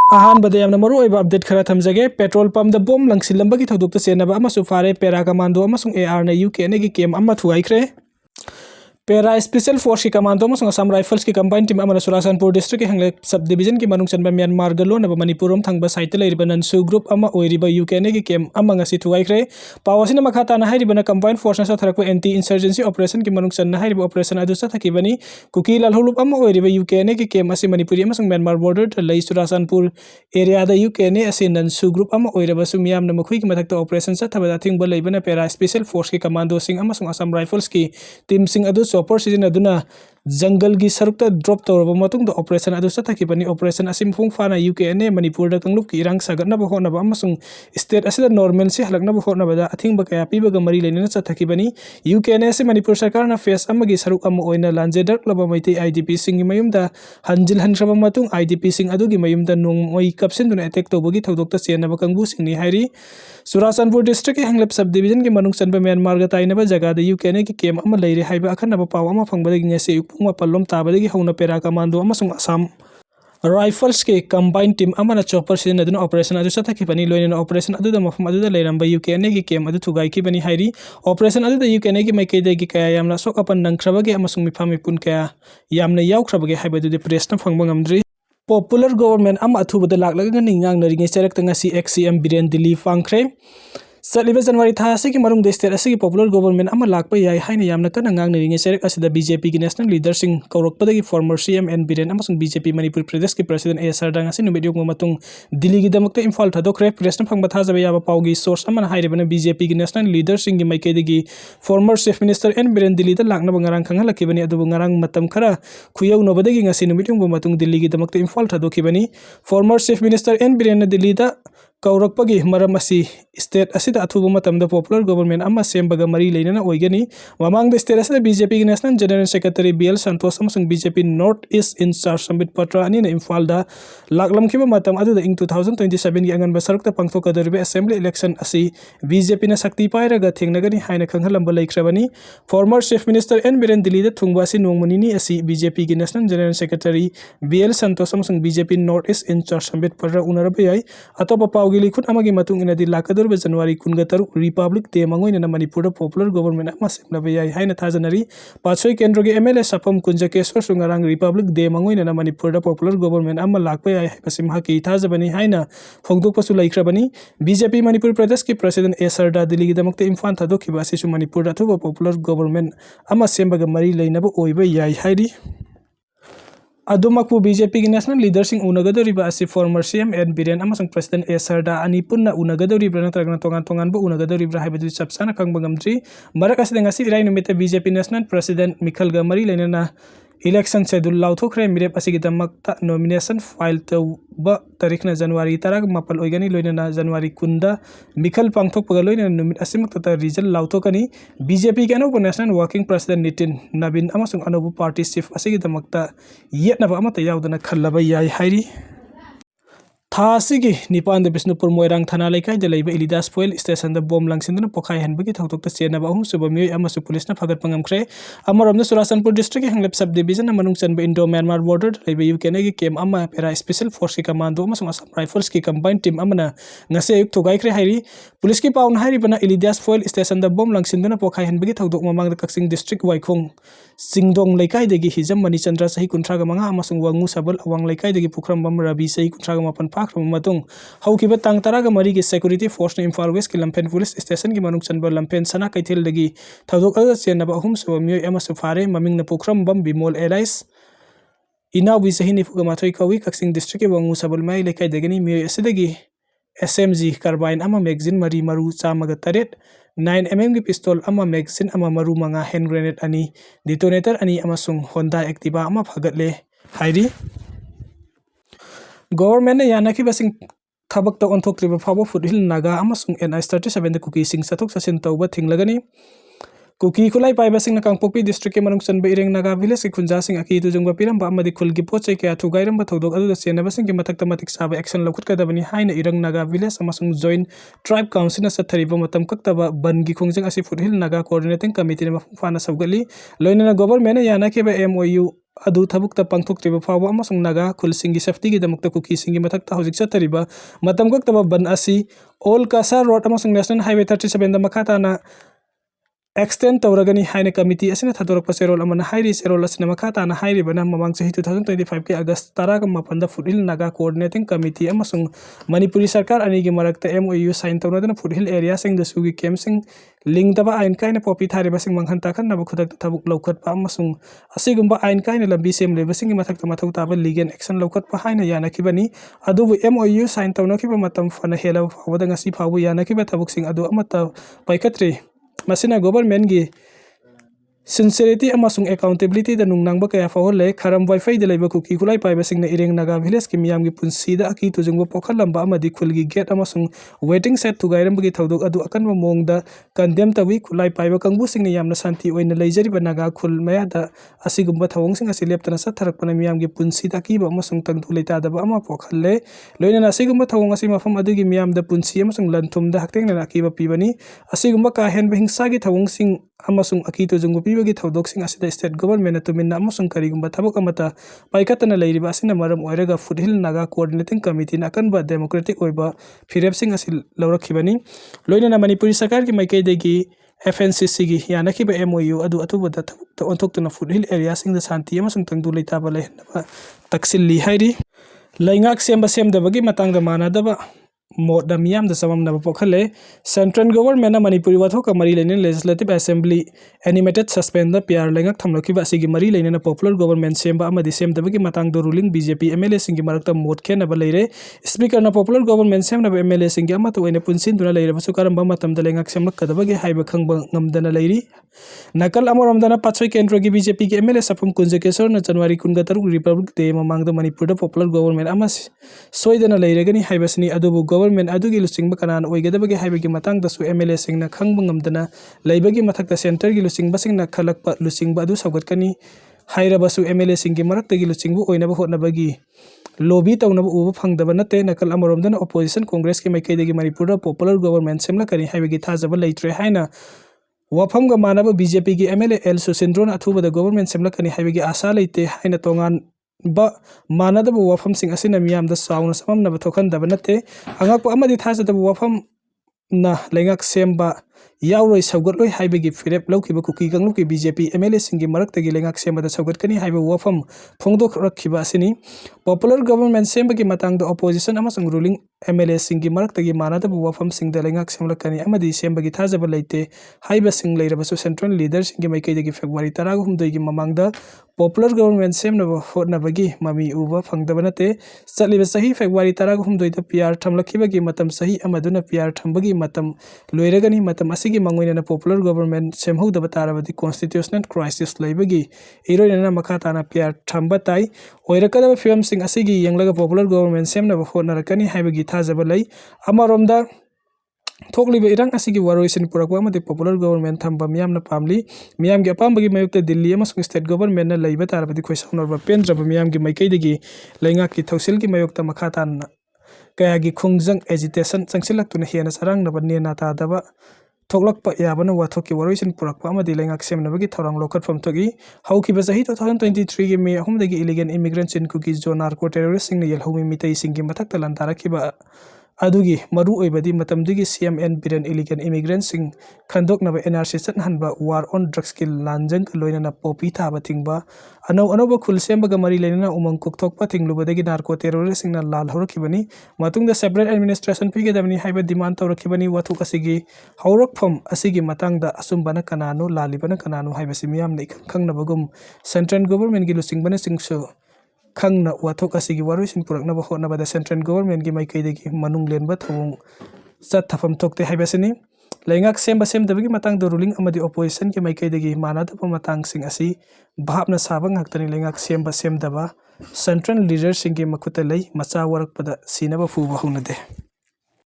अहानबदे यामना मरु ओइबा update खरा थमजगे petrol pump the bomb लंगसिलंबगी थौदुक सेनबा अमसु फारे पेरा कमांडो अमसुंग एआर ना यूके ने गी केम अमा थुगाइख्रे पेरा स्पेशल फोर्स की कमांडो अमसुंग असम राइफल्स की कंबाइन टीम अमना सुरासनपुर डिस्ट्रिक्ट के हंगले सब डिवीजन की मनुंग चनबा म्यांमार गलो नबा मणिपुर रोम थंगबा साइट लेरिबा ननसु ग्रुप अमा ओइरिबा यूके ने गी केम अमा ngasi थुगाइख्रे पावसिना मखाता ना हाइरिबा कंबाइन फोर्स ना थरक एंटी इंसर्जेंसी ऑपरेशन की मनुंग चन ना हाइरिबा ऑपरेशन अदु सथकिबनी कुकी लालहुलुप अमा ओइरिबा यूके ने गी केम असि मणिपुरी अमसुंग म्यांमार बॉर्डर लई सुरासनपुर एरिया द यूके ने असि ननसु ग्रुप अमा ओइरिबा सुमियाम न मखुई की मथक ऑपरेशन सथबदा थिंग लेबना पेरा स्पेशल फोर्स की कमांडो सिंग अमसुंग असम राइफल्स की टीम सिंग अदु चॉपर सीजन अदुना जंगल की सरुक ड्रॉप तौरब मतुंग ऑपरेशन अदु सथकिबनी ऑपरेशन असिम फुंग फाना यूके ने मणिपुर द कंगलुप की इरांग सगनब होनब अमसुंग स्टेट असिदा नॉर्मल से हलकनब होनबदा अथिंग कया पीबग मरी लेने सथकिबनी यूके ने से मणिपुर सरकार ना फेस अमगी सरुक अम ओइना लांजेदक लब मैते आईडीपी सिंग मयुमदा हंजिल हनख्रब मतुंग आईडीपी सिंग अदुगी मयुमदा नोंगमोई कपसिन अटैक तौबगी थौदोक चेनब कंगबू सिंगनी हाइरी सुरासनपुर डिस्ट्रिक्ट के हंगलेप सब डिवीजन के मनुंग चनब म्यांमार ग ताइनब जगह द यूके ने की केम अम लेरे हाइबा अखनब पाव अम फंगबदगी ngasi पुंग पल्लोम ताबदगी हौना पेरा कमांडो अमसुंग असम राइफल्स के कंबाइन टीम अमना चॉपर सीजन अदुना ऑपरेशन अदु सथकिबनी लोइना ऑपरेशन अदुदा मफम अदुदा लेरंबा यूके ने की केम अदु थुगाइकिबनी हाइरी ऑपरेशन अदुदा यूके ने की माइकेदेगी कया यामना सोक अपन नंख्रबगे अमसुंग मिफाम मिपुन कया यामना यावख्रबगे हाइबदुदि प्रेसना फंगबा ngamdri पॉपुलर गवर्नमेंट अमा अथुबदा लाकलगा निंगांग नरिंगे चरक ngasi XCM बिरेन दिल्ली फांख्रे सलिबा जनवरी था से की मरुंग स्टेट असे की पॉपुलर गवर्नमेंट अमा लाकपा याय हाइना यामना कना ngang नरिंगे चरक असिदा बीजेपी की नेशनल लीडर सिंह कौरकपदगी फॉर्मर सीएम एन बिरेन अमसुंग बीजेपी मणिपुर प्रदेश के प्रेसिडेंट ए सरदांग असे नुमित योगम मतुंग दिल्ली की दमकते इम्फाल थादोख्रे प्रेसना फंगबा थाजबा याबा पावगी सोर्स अमना हाइरेबना बीजेपी की नेशनल लीडर सिंह की माइकेदगी former chief minister N Biren Delhi दा लाकनबा ngarang खंगलकिबनी अदुबु ngarang मतम खरा खुयौनबदगी ngasi नुमित योगम मतुंग दिल्ली की दमकते इम्फाल थादोखिबनी former chief minister N Biren Delhi दा कौरकपगी मरम असी स्टेट असिदा अथुबा मतमदा पॉपुलर गवर्नमेंट अमा सेमबगा मरी लेना ओइगनी ममांग स्टेट असिदा बीजेपी की national general secretary BL Santosh अमसुंग BJP north east in-charge Sambit Patra अनि ने इम्फाल दा लाकलमखिबा मतम अदुदा इंग 2027 की अगनबा सरकता पांगथोकदरिबे असेंबली इलेक्शन असी बीजेपी ना शक्ति पाइरगा थेंगनगनी हाइना खंगहलंबा लेख्रबनी former chief minister N Biren Delhi दा थुंगबा असि नोंगमनिनी असी बीजेपी की national general secretary BL Santosh अमसुंग BJP north east in-charge Sambit Patra उनरबा याय अतोपा लिखुन अमगी मतुंग इनदी लाकदुरबे जनवरी 23 रिपब्लिक डे मंगोइना मणिपुर पॉपुलर गवर्नमेंट अमा सेमलबे याय हाइना थाजनरी पाछोई केंद्र के एमएलए सफम कुंजकेश्वर सुंगरांग रिपब्लिक डे मंगोइना मणिपुर पॉपुलर गवर्नमेंट अमा लाकपा याय हाइबसिम हाकी थाजबनी हाइना फोंगदोकपसु लैख्रबनी बीजेपी मणिपुर प्रदेश के प्रेसिडेंट ए सरदा दिल्ली की दमकते इम्फाल थादोखिबा असिसु मणिपुर अथुबा पॉपुलर गवर्नमेंट अमा सेमबगा मरी लैनबो ओइबा याय हाइरी अदुमकपु बीजेपी की नेशनल लीडर सिंह उनगदोरिबा असि फॉर्मर सीएम एन बिरेन अमसुंग प्रेसिडेंट ए सरदा अनि पुन्ना उनगदोरिबा नत्रगना तोंगान तोंगानबो उनगदोरिबा हाइबदु चपसाना खंगबा ngamdri मरक असिदा ngasi इराय नुमिते बीजेपी नेशनल प्रेसिडेंट मिखल गमरी लेना इलेक्शन शेड्यूल लाउथोख्रे मिरेप असिगी दमकता नॉमिनेशन फाइल तौबा तारीखना जनवरी 10 मापल ओइगनी लोइना जनवरी 10 मिखल पांगथोकपगा लोइना नुमित असिमक्ता रिजल्ट लाउथोकनी बीजेपी के अनौब नेशनल वर्किंग प्रेसिडेंट नितिन नवीन अमसुंग अनौब पार्टी चीफ असिगी दमकता येतनबा अमता यावदना खल्लबा याय हाइरी थासिगी निपान बिष्णुपुर मोइरांग थाना लेकाई लेबा इलिदास फोइल स्टेशन द बॉम्ब लंगसिंदना पोखाई हनबगी थौतोकता चेनबा अहुम सुबा मियोय अमसु पुलिसना फगत पंगमख्रे अमरमना सुरासनपुर डिस्ट्रिक्ट के हंगलेप सब डिवीजन मनुंग चनबा इंडो म्यांमार बॉर्डर लेबा यूकेने की केम अमा पेरा स्पेशल फोर्स की कमांडो अमसुंग असम राइफल्स की कंबाइन टीम अमना ngasi ayuk थुगाइख्रे हाइरी पुलिस की पाउन हाइरी बना इलिदास फोइल स्टेशन द बॉम्ब लंगसिंदना पोखाई हनबगी थौदोक ममांग कक्सिंग डिस्ट्रिक्ट वाइखोंग सिंगदोंग लेकाई देगी हिजम मनी चंद्र सही कुंथ्रागा मंगा अमसुंग वांगु सबल अवांग लेकाई देगी पुखरम बम रवि सही कुंथ्रागा मापन पाखरम मतुंग हौकिबा तांग तरागा मरी की सिक्योरिटी फोर्स ने इम्फाल वेस्ट की लंपेन पुलिस स्टेशन की मनुंग चनबा लंपेन सना कैथेल दगी थौदोक अदा चेनबा अहुम सुबा मियोय अमसु फारे ममिंग न पुखरम बम बिमोल एलाइस इनाव बि सही निफुगा माथोई कवी कक्सिंग डिस्ट्रिक्ट के वांगु सबल माई लेकाई देगनी मियोय असिदगी SMG कार्बाइन अमा मैगजीन मरी मरु चामगा तरेट 9mm की पिस्तौल अमा मैगजीन अमा मरु मंगा हैंड ग्रेनेड अनि डिटोनेटर अनि अमसुंग होंडा एक्टिवा अमा फगतले हाइरी गवर्नमेंट ने यानाखिबसिंग थबक तो ओंथोक्त्रिबा फाबो फुटहिल नागा अमसुंग NS 37 द कुकीसिंग सथोक ससिन तौबा थिंगलगनी कुकी खुलाई पाइबासिंग कांगपोक्पी डिस्ट्रिक्ट के मनुंग चनबा इरेंग नागा विलेज के खुंजासिंग अकी तुजुंगबा पिरंबा अमदि खुलगी पोचै कया थुगाइरंबा थौदोक अदुदा चेनबसिंग के मथक्ता मतिक साबा एक्शन लौखुटकदबनी हाइना इरंग नागा विलेज अमसुंग जॉइंट ट्राइब काउंसिल न सथरिबा मतम कक्तबा बनगी खुंजंग असि फुटहिल नागा कोऑर्डिनेटिंग कमिटी ने मफुंग फाना सबगली लोइना गवर्नमेंट ने याना के MOU adu thabukta pangthoktriba fawa amasung naga khulsingi safety gi damakta kukisingi mathakta hojik chatariba matam gaktaba ban asi all kasa road amasung national highway 37 da makhata na extend tawragani haina committee asina thadorok serol amana hairi serol asina makhata na hairi bana mamang sahi 2025 ke august 10 ga mapanda foothill naga coordinating committee amasung manipuri sarkar ani gi marakta MOU sign tawna foothill area sing the sugi camp sing ling daba ain kaina popi thari basing manghanta khan nabu khudak thabuk lokhat pa amasung asigumba ain kaina lambi sem le basing mathakta mathau taba legal action lokhat pa haina yana kibani adubu MOU sign tawna kiba matam fana hela fawada ngasi fawu yana kiba thabuk sing adu amata paikatre masina government gi sincerity amasung accountability da nungnang ba kaya fawole kharam wifi de leiba kuki khulai pai basing na ireng naga village ki miyam gi punsi da aki tu jungbo pokhalamba amadi khulgi gate amasung waiting set tu gairam gi thodok adu akanba maogda condemn tawi khulai pai ba kangbu sing ni yamna santi oina leijari ba naga khul maya da asigumba thawong sing asi leptana satharak pana miyam gi punsi da ki ba amasung tangdu leita da ba ama pokhalle loina na asigumba thawong asi mafam adu gi miyam da punsi amasung lanthum da hakteng na ki ba pibani asigumba ka hen ba hingsa gi thawong sing amasung akito jungbo pibagi thodok sing asida state government tuminna amasung karigumba thabok amata paikatana leiriba asina maram oiraga foothill naga coordinating committee na Akanba democratic oiba firep sing asil lawrakhibani loina na manipuri sarkar ki maikai degi FNCC gi yana kiba MOU adu atubada thabok onthokna foothill area sing da santi amasung tangdu leitaba lehnaba taksilli hairi laingak semba semdabagi matangda manadaba Moda miyam da samam na pokhale central government na manipuri wathoka mari leine legislative assembly animated suspend the PR lengak thamloki ba sigi mari leine na popular government semba amadi semdabagi matang do ruling BJP MLA singi marakta mot khe na ba leire speaker na popular government sem na MLA singi amata oine punsin duna leire basu karamba matam da lengak semlak kadabagi haiba khangba ngamdana leiri nakal amoram dana pachoi kendro gi BJP gi MLA sapum kunjekesor na January 13 republic day mamang da manipur da popular government amas soidana leire gani haibasni adubu government adugi lusing bakanan oigadabagi haibagi matang da su MLA sing na khangba ngamdana leibagi mathakta center gi lusing basing na khalakpa lusing ba adu saugatkani hairabasu MLA sing gi marakta gi lusing bu oina ba hotnabagi lobby tawnaba uba phangdaba nate nakal amorom dana opposition congress ki maikai degi manipur da popular government semla kani haibagi thajaba leitre haina wafam ga manaba BJP gi MLA L Susindron athuba da government semla kani haibagi asa leite haina tongan ba manadaba wafam sing asina miyam da sauna samam na thokhan daba nate angakpa amadi thajadaba wafam na lengak semba yauroi saugatloi haibagi firep laukiba kuki gangluki BJP MLA singi maraktagi lengak semba da saugatkani haiba wafam phongdok rakhiba asini popular government sembagi matang da opposition amasung ruling MLA singi maraktagi manadaba wafam sing da lengak semlakani amadi sembagi thajaba leite haiba sing leirabasu central leader singi maikaidagi February 13 gi mamangda popular government semnaba hotnabagi mami uba phangdaba nate chaliba sahi February 13 da PR thamlakhibagi matam sahi amaduna PR thambagi matam loiragani matam asigi mangoina na popular government semhudaba tarabadi constitutional crisis leibagi iroina makata na PR thamba tai oirakadaba film sing asigi yanglaga popular government semnaba hotnarakani haibagi thajaba lei amaromda thokliba irang asigi waroisin purakwa amadi popular government thamba miyamna pamli miyamgi apambagi mayukta Delhi amasung state government na leiba tarabadi khoisaunarba pendraba miyamgi maikaidagi leingaki thausilgi mayukta makhatan kayagi khungjang agitation changsilaktuna hiana sarang na banne ta daba thoklakpa yabana wathoki waroisin purakpa amadi lengak semnabagi thorang lokhatpham thogi haukiba sahi 2023 gi May 3 dagi illegal immigrants in Kuki zone narco terrorist sing na yelhomi mitai singi mathakta lantarakhiba adugi maru oibadi matamdigi CMN biran illegal immigrants sing khandoknaba NRC chathanba war on drugs ki lanjang loina na popi thaba thingba anoba khul sembaga mari lenina umang kokthokpa thinglubadagi narco terrorist sing na lal horakibani matungda separate administration pigedabani haiba demand tawrakibani wathuk asigi haurakpham asigi matangda asumbana kanano lalibana kanano haibasi miyamna ikhangnabagum central government gi lusingbana singso khangna wathok asigi waroisin puraknaba hotnaba da central government gi maikaidagi manung lenba thawong chathafam thokte haibasini lengak semba semdabagi matang da ruling amadi opposition gi maikaidagi manadaba matang sing asi bhapna sabang haktani lengak semba semdaba central leader singi makuta lei macha warakpada sinaba fuba hunade